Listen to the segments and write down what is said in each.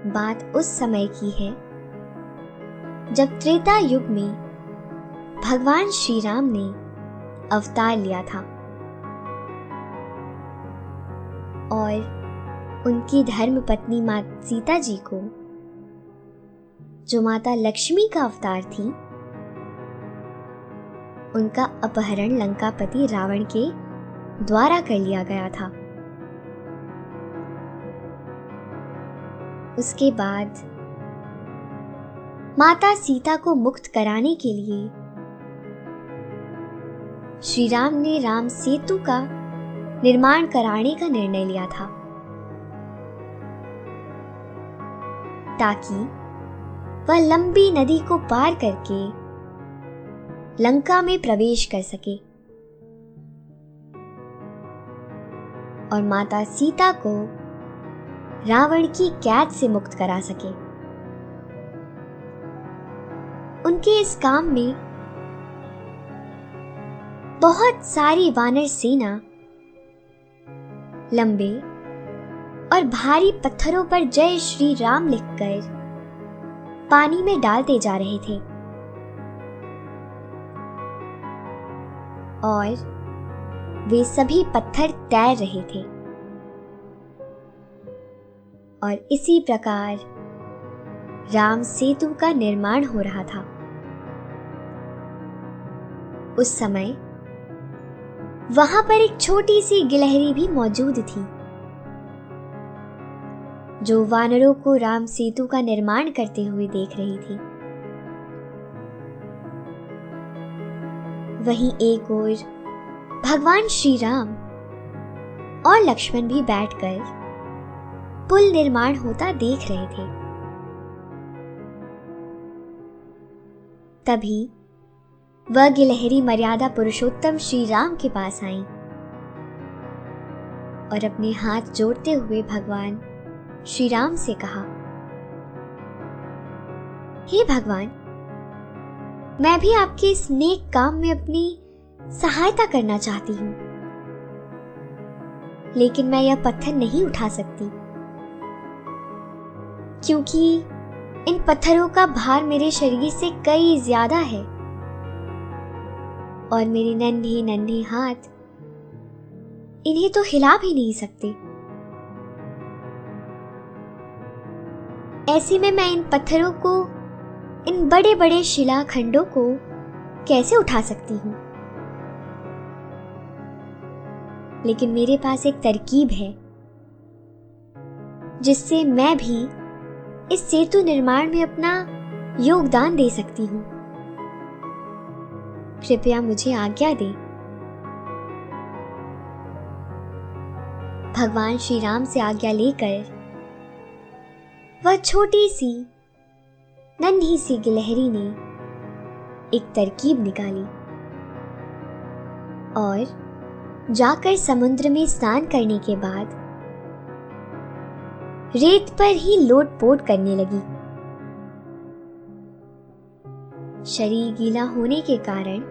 बात उस समय की है जब त्रेता युग में भगवान श्री राम ने अवतार लिया था और उनकी धर्म पत्नी माता सीता जी को, जो माता लक्ष्मी का अवतार थी, उनका अपहरण लंकापति रावण के द्वारा कर लिया गया था। उसके बाद माता सीता को मुक्त कराने के लिए श्री राम ने राम सेतु का निर्माण कराने का निर्णय लिया था, ताकि वह लंबी नदी को पार करके लंका में प्रवेश कर सके और माता सीता को रावण की कैद से मुक्त करा सके। उनके इस काम में बहुत सारी वानर सेना लंबे और भारी पत्थरों पर जय श्री राम लिखकर पानी में डालते जा रहे थे और वे सभी पत्थर तैर रहे थे और इसी प्रकार राम सेतु का निर्माण हो रहा था। उस समय वहां पर एक छोटी सी गिलहरी भी मौजूद थी, जो वानरों को राम सेतु का निर्माण करते हुए देख रही थी। वहीं एक ओर भगवान श्री राम और लक्ष्मण भी बैठकर पुल निर्माण होता देख रहे थे। तभी वह गिलहरी मर्यादा पुरुषोत्तम श्री राम के पास आई और अपने हाथ जोड़ते हुए भगवान श्री राम से कहा, हे भगवान, मैं भी आपके इस नेक काम में अपनी सहायता करना चाहती हूं, लेकिन मैं यह पत्थर नहीं उठा सकती, क्योंकि इन पत्थरों का भार मेरे शरीर से कई ज्यादा है और मेरे नन्हे नन्हे हाथ इन्हें तो हिला भी नहीं सकते। ऐसे में मैं इन पत्थरों को, इन बड़े बड़े शिलाखंडों को कैसे उठा सकती हूं? लेकिन मेरे पास एक तरकीब है जिससे मैं भी इस सेतु निर्माण में अपना योगदान दे सकती हूं। कृपया मुझे आज्ञा दें। भगवान श्री राम से आज्ञा लेकर वह छोटी सी नन्ही सी गिलहरी ने एक तरकीब निकाली और जाकर समुद्र में स्नान करने के बाद रेत पर ही लोटपोट करने लगी। शरीर गीला होने के कारण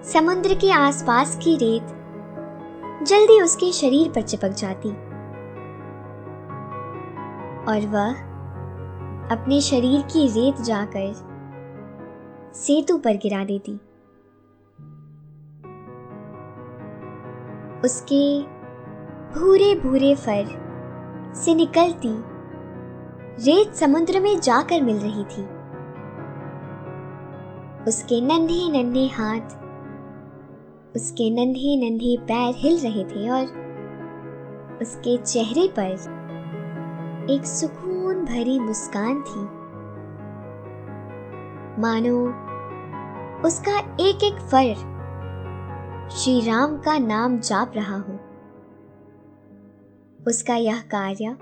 समुद्र के आसपास की रेत जल्दी उसके शरीर पर चिपक जाती और वह अपने शरीर की रेत जाकर सेतु पर गिरा देती। उसके भूरे भूरे फर से निकलती रेत समुद्र में जाकर मिल रही थी। उसके नन्हे नन्हे हाथ, उसके नन्हे नन्हे पैर हिल रहे थे और उसके चेहरे पर एक सुकून भरी मुस्कान थी, मानो उसका एक एक फर श्री राम का नाम जाप रहा हो। उसका यह कार्य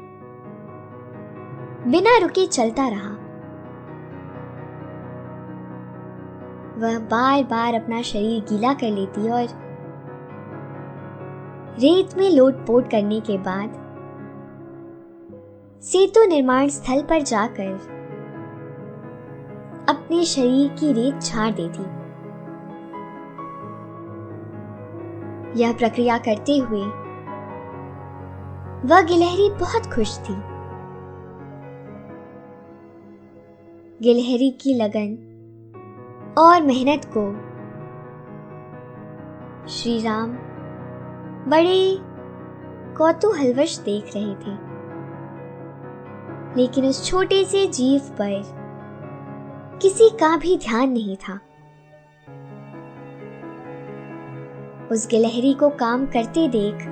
बिना रुके चलता रहा। वह बार बार अपना शरीर गीला कर लेती और रेत में लोटपोट करने के बाद सेतु निर्माण स्थल पर जाकर अपने शरीर की रेत झाड़ देती। यह प्रक्रिया करते हुए वह गिलहरी बहुत खुश थी गिलहरी की लगन और मेहनत को श्री राम बड़े कौतूहलवश देख रहे थे, लेकिन उस छोटे से जीव पर किसी का भी ध्यान नहीं था। उस गिलहरी को काम करते देख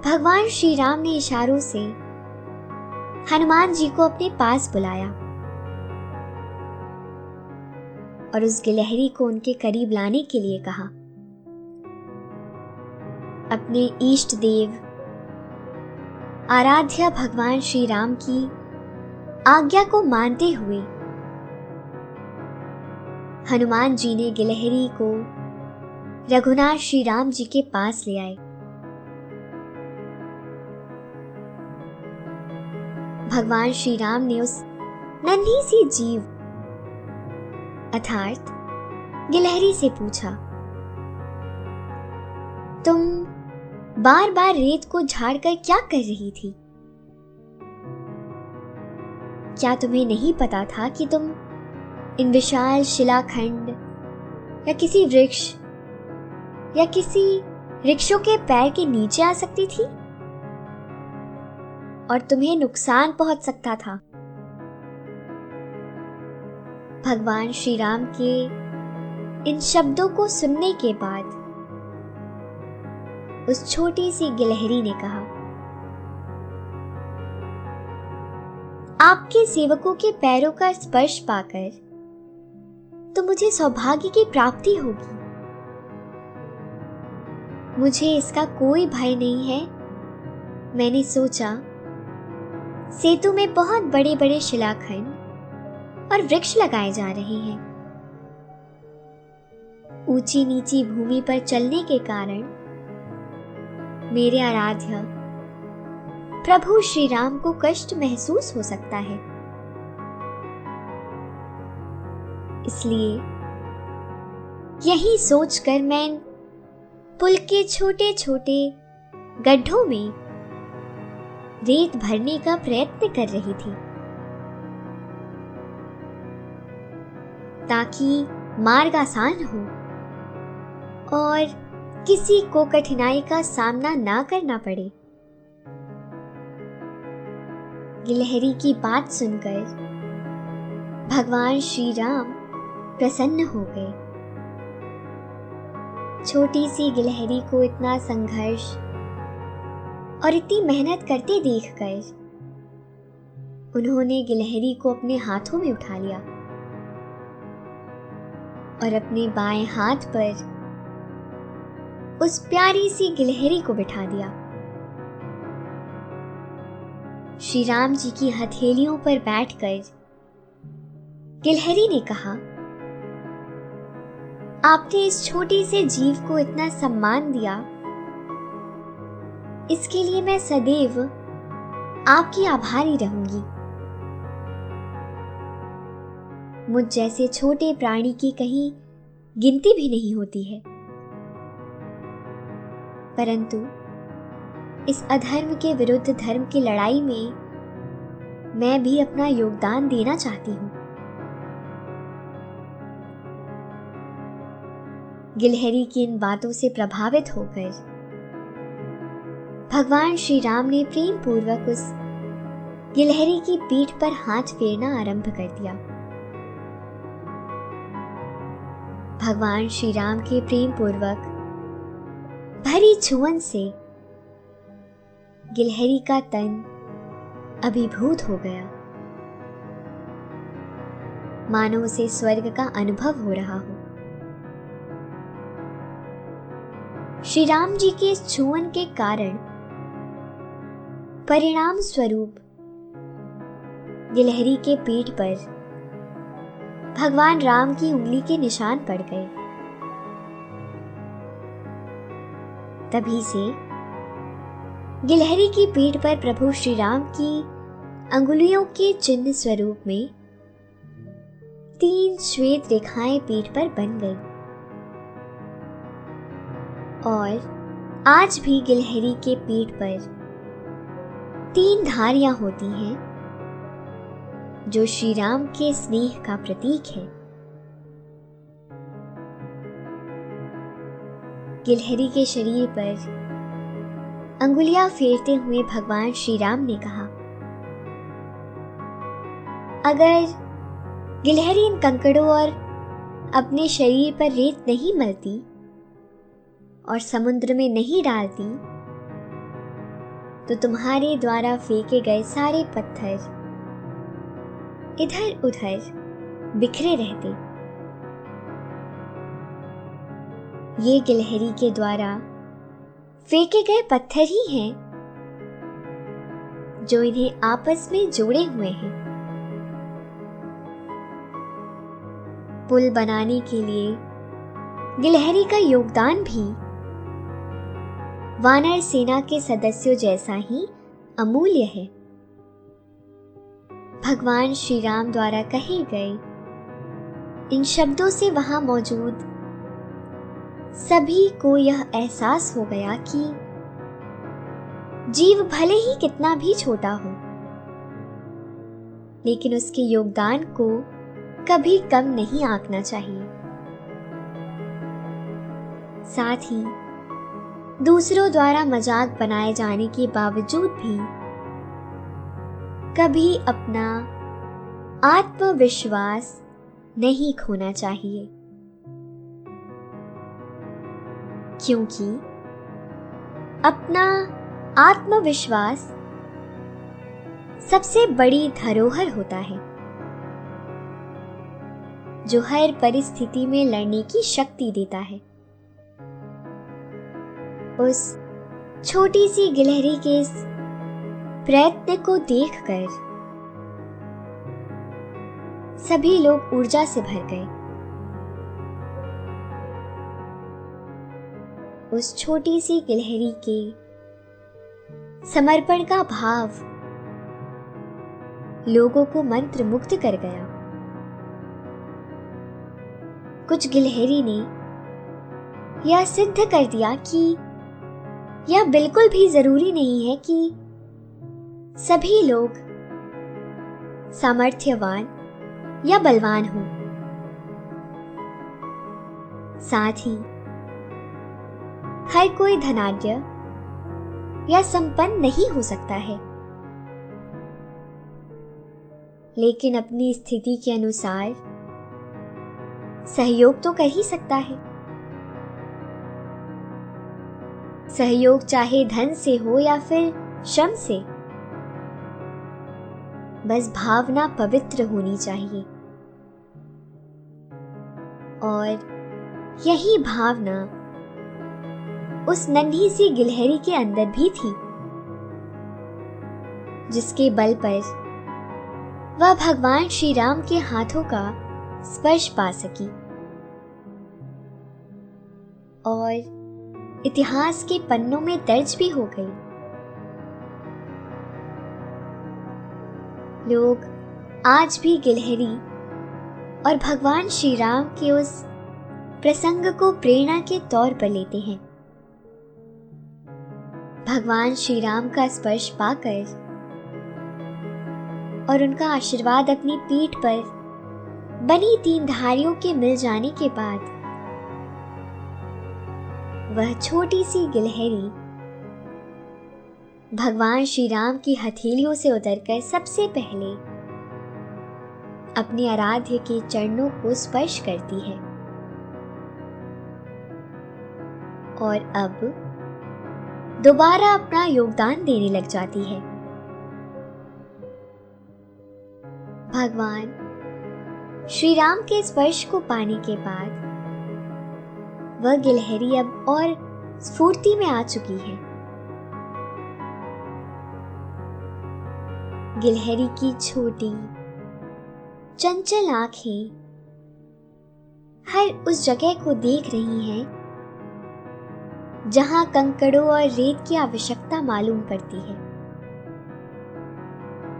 भगवान श्री राम ने इशारों से हनुमान जी को अपने पास बुलाया और उस गिलहरी को उनके करीब लाने के लिए कहा। अपने इष्ट देव आराध्य भगवान श्री राम की आज्ञा को मानते हुए हनुमान जी ने गिलहरी को रघुनाथ श्री राम जी के पास ले आए। भगवान श्री राम ने उस नन्ही सी जीव अर्थात गिलहरी से पूछा, तुम बार बार रेत को झाड़कर क्या कर रही थी? क्या तुम्हें नहीं पता था कि तुम इन विशाल शिलाखंड या किसी वृक्ष या किसी वृक्षों के पैर के नीचे आ सकती थी और तुम्हें नुकसान पहुंच सकता था? भगवान श्री राम के इन शब्दों को सुनने के बाद उस छोटी सी गिलहरी ने कहा, आपके सेवकों के पैरों का स्पर्श पाकर तो मुझे सौभाग्य की प्राप्ति होगी। मुझे इसका कोई भय नहीं है। मैंने सोचा सेतु में बहुत बड़े बड़े शिलाखंड और वृक्ष लगाए जा रहे हैं। ऊंची नीची भूमि पर चलने के कारण मेरे आराध्य प्रभु श्री राम को कष्ट महसूस हो सकता है। इसलिए यही सोचकर मैं पुल के छोटे छोटे गड्ढों में रेत भरने का प्रयत्न कर रही थी, ताकि मार्ग आसान हो और किसी को कठिनाई का सामना ना करना पड़े। गिलहरी की बात सुनकर भगवान श्री राम प्रसन्न हो गए। छोटी सी गिलहरी को इतना संघर्ष और इतनी मेहनत करते देखकर उन्होंने गिलहरी को अपने हाथों में उठा लिया और अपने बाएं हाथ पर उस प्यारी सी गिलहरी को बिठा दिया। श्री राम जी की हथेलियों पर बैठकर गिलहरी ने कहा, आपने इस छोटी से जीव को इतना सम्मान दिया, इसके लिए मैं सदैव आपकी आभारी रहूंगी। मुझ जैसे छोटे प्राणी की कहीं गिनती भी नहीं होती है, परंतु इस अधर्म के विरुद्ध धर्म की लड़ाई में मैं भी अपना योगदान देना चाहती हूं। गिलहरी की इन बातों से प्रभावित होकर भगवान श्री राम ने प्रेम पूर्वक उस गिलहरी की पीठ पर हाथ फेरना आरंभ कर दिया। भगवान श्री राम के प्रेम पूर्वक भरी छुअन से गिलहरी का तन अभिभूत हो गया, मानो उसे स्वर्ग का अनुभव हो रहा हो। श्री राम जी के इस छुअन के कारण परिणाम स्वरूप गिलहरी के पीठ पर भगवान राम की उंगली के निशान पड़ गए। तभी से गिलहरी की पीठ पर प्रभु श्री राम की अंगुलियों के चिन्ह स्वरूप में 3 श्वेत रेखाएं पीठ पर बन गई और आज भी गिलहरी के पीठ पर 3 धारियां होती हैं जो श्री राम के स्नेह का प्रतीक है। गिलहरी के शरीर पर अंगुलियां फेरते हुए भगवान श्री राम ने कहा, अगर गिलहरी इन कंकड़ों और अपने शरीर पर रेत नहीं मलती और समुद्र में नहीं डालती, तो तुम्हारे द्वारा फेंके गए सारे पत्थर इधर उधर बिखरे रहते। ये गिलहरी के द्वारा फेंके गए पत्थर ही हैं जो इन्हें आपस में जोड़े हुए हैं। पुल बनाने के लिए गिलहरी का योगदान भी वानर सेना के सदस्यों जैसा ही अमूल्य है। भगवान श्री राम द्वारा कहे गए इन शब्दों से वहां मौजूद सभी को यह एहसास हो गया कि जीव भले ही कितना भी छोटा हो, लेकिन उसके योगदान को कभी कम नहीं आंकना चाहिए। साथ ही दूसरों द्वारा मजाक बनाए जाने के बावजूद भी कभी अपना आत्मविश्वास नहीं खोना चाहिए, क्योंकि अपना आत्मविश्वास सबसे बड़ी धरोहर होता है जो हर परिस्थिति में लड़ने की शक्ति देता है। उस छोटी सी गिलहरी के इस प्रयत्न को देखकर सभी लोग ऊर्जा से भर गए। उस छोटी सी गिलहरी के समर्पण का भाव लोगों को मंत्र मुग्ध कर गया। कुछ गिलहरी ने यह सिद्ध कर दिया कि यह बिल्कुल भी जरूरी नहीं है कि सभी लोग सामर्थ्यवान या बलवान हों। साथ ही हर कोई धनाढ्य या संपन्न नहीं हो सकता है, लेकिन अपनी स्थिति के अनुसार सहयोग तो कर ही सकता है। सहयोग चाहे धन से हो या फिर श्रम से, बस भावना पवित्र होनी चाहिए। और यही भावना उस नन्ही सी गिलहरी के अंदर भी थी, जिसके बल पर वह भगवान श्री राम के हाथों का स्पर्श पा सकी और इतिहास के पन्नों में दर्ज भी हो गई। लोग आज भी गिलहरी और भगवान श्री राम के उस प्रसंग को प्रेरणा के तौर पर लेते हैं। भगवान श्री राम का स्पर्श पाकर और उनका आशीर्वाद अपनी पीठ पर बनी 3 धारियों के मिल जाने के बाद वह छोटी सी गिलहरी भगवान श्री राम की हथेलियों से उतरकर सबसे पहले अपने आराध्य के चरणों को स्पर्श करती है और अब दोबारा अपना योगदान देने लग जाती है। भगवान श्री राम के स्पर्श को पाने के बाद वह गिलहरी अब और स्फूर्ति में आ चुकी है। गिलहरी की छोटी चंचल आंखें हर उस जगह को देख रही हैं जहां कंकड़ों और रेत की आवश्यकता मालूम पड़ती है।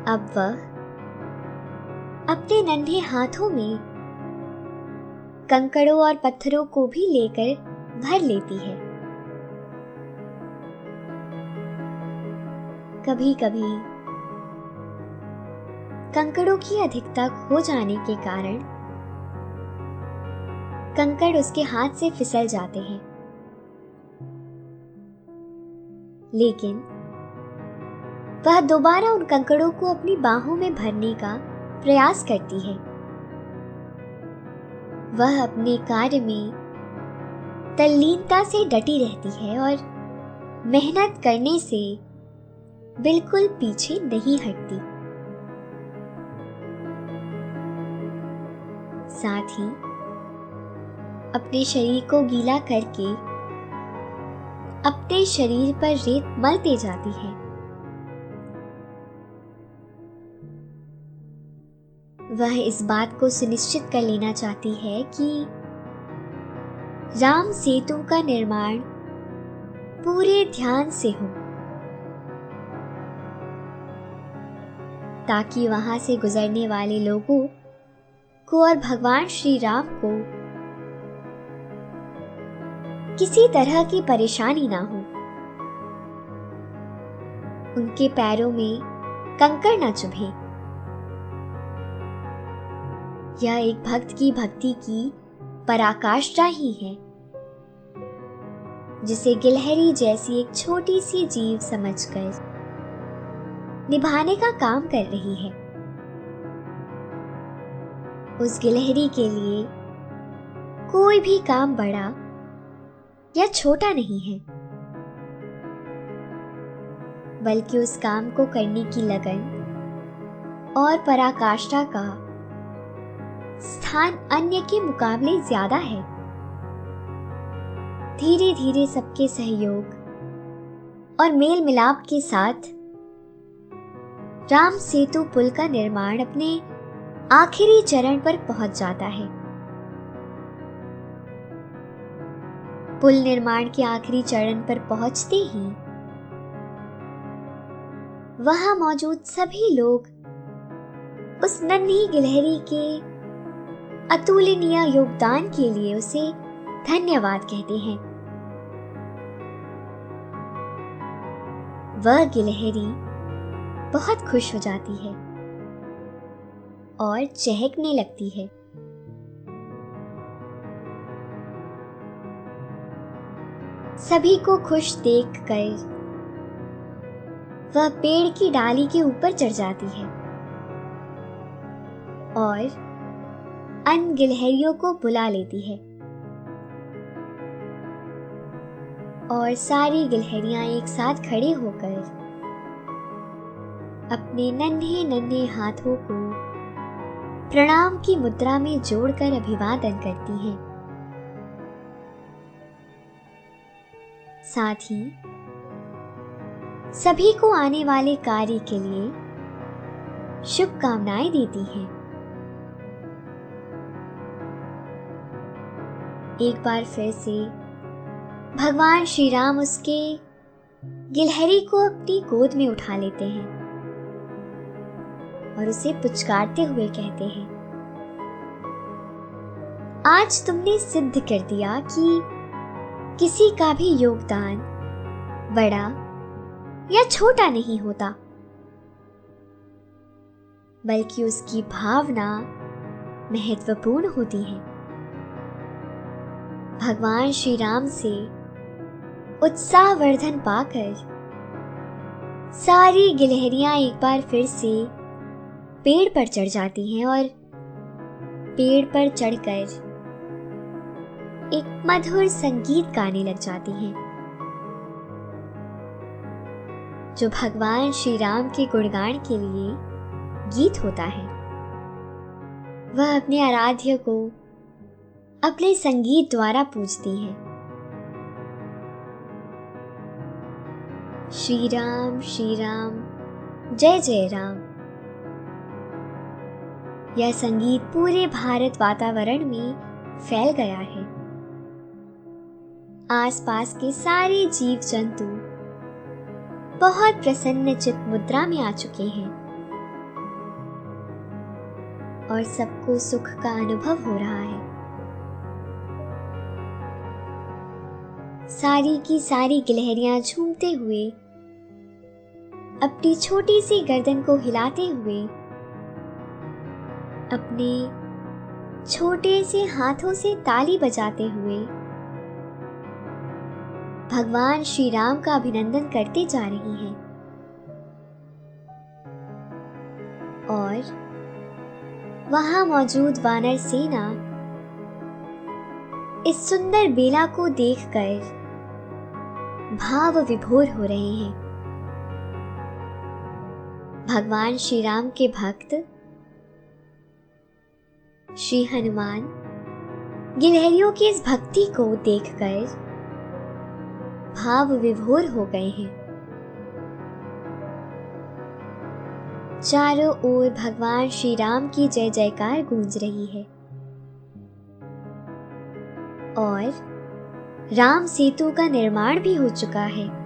अब वह अपने नन्हे हाथों में कंकड़ों और पत्थरों को भी लेकर भर लेती है। कभी कभी कंकड़ों की अधिकता हो जाने के कारण कंकड़ उसके हाथ से फिसल जाते हैं, लेकिन वह दोबारा उन कंकड़ों को अपनी बाहों में भरने का प्रयास करती है। वह अपने कार्य में तल्लीनता से डटी रहती है और मेहनत करने से बिल्कुल पीछे नहीं हटती। साथ ही अपने शरीर को गीला करके अपने शरीर पर रेत मलते जाती है। वह इस बात को सुनिश्चित कर लेना चाहती है कि राम सेतु का निर्माण पूरे ध्यान से हो, ताकि वहां से गुजरने वाले लोगों को और भगवान श्री राम को किसी तरह की परेशानी ना हो, उनके पैरों में कंकड़ ना चुभे। यह एक भक्त की भक्ति की पराकाष्ठा ही है, जिसे गिलहरी जैसी एक छोटी सी जीव समझकर निभाने का काम कर रही है। उस गिलहरी के लिए कोई भी काम बड़ा या छोटा नहीं है, बल्कि उस काम को करने की लगन और पराकाष्ठा का स्थान अन्य के मुकाबले ज्यादा है। धीरे धीरे सबके सहयोग और मेल मिलाप के साथ राम सेतु पुल का निर्माण अपने आखिरी चरण पर पहुंच जाता है। पुल निर्माण के आखिरी चरण पर पहुंचते ही वहां मौजूद सभी लोग उस नन्ही गिलहरी के अतुलनीय योगदान के लिए उसे धन्यवाद कहते हैं। वह गिलहरी बहुत खुश हो जाती है और चहकने लगती है। सभी को खुश देखकर वह पेड़ की डाली के ऊपर चढ़ जाती है और अन्य गिलहरियों को बुला लेती है, और सारी गिलहरियां एक साथ खड़े होकर अपने नन्हे नन्हे हाथों को प्रणाम की मुद्रा में जोड़कर अभिवादन करती हैं। साथ ही सभी को आने वाले कार्य के लिए शुभकामनाएं देती हैं। एक बार फिर से भगवान श्री राम उसके गिलहरी को अपनी गोद में उठा लेते हैं और उसे पुचकारते हुए कहते हैं, आज तुमने सिद्ध कर दिया कि किसी का भी योगदान बड़ा या छोटा नहीं होता, बल्कि उसकी भावना महत्वपूर्ण होती है। भगवान श्री राम से उत्साहवर्धन पाकर सारी गिलहरियां एक बार फिर से पेड़ पर चढ़ जाती हैं और पेड़ पर चढ़कर एक मधुर संगीत गाने लग जाती हैं, जो भगवान श्री राम के गुणगान के लिए गीत होता है। वह अपने आराध्य को अपने संगीत द्वारा पूजती हैं। श्री राम जय जय राम। यह संगीत पूरे भारत वातावरण में फैल गया है। आसपास के सारे जीव जंतु बहुत प्रसन्न चित्त मुद्रा में आ चुके हैं और सबको सुख का अनुभव हो रहा है। सारी की सारी गिलहरियां झूमते हुए अपनी छोटी सी गर्दन को हिलाते हुए अपने छोटे से हाथों से ताली बजाते हुए भगवान श्री राम का अभिनंदन करते जा रही हैं। और वहां मौजूद वानर सेना इस सुंदर बेला को देखकर भाव विभोर हो रहे हैं। भगवान श्री राम के भक्त श्री हनुमान गिलहरियों की इस भक्ति को देखकर भाव विभोर हो गए हैं। चारों ओर भगवान श्री राम की जय जयकार गूंज रही है और राम सेतु का निर्माण भी हो चुका है।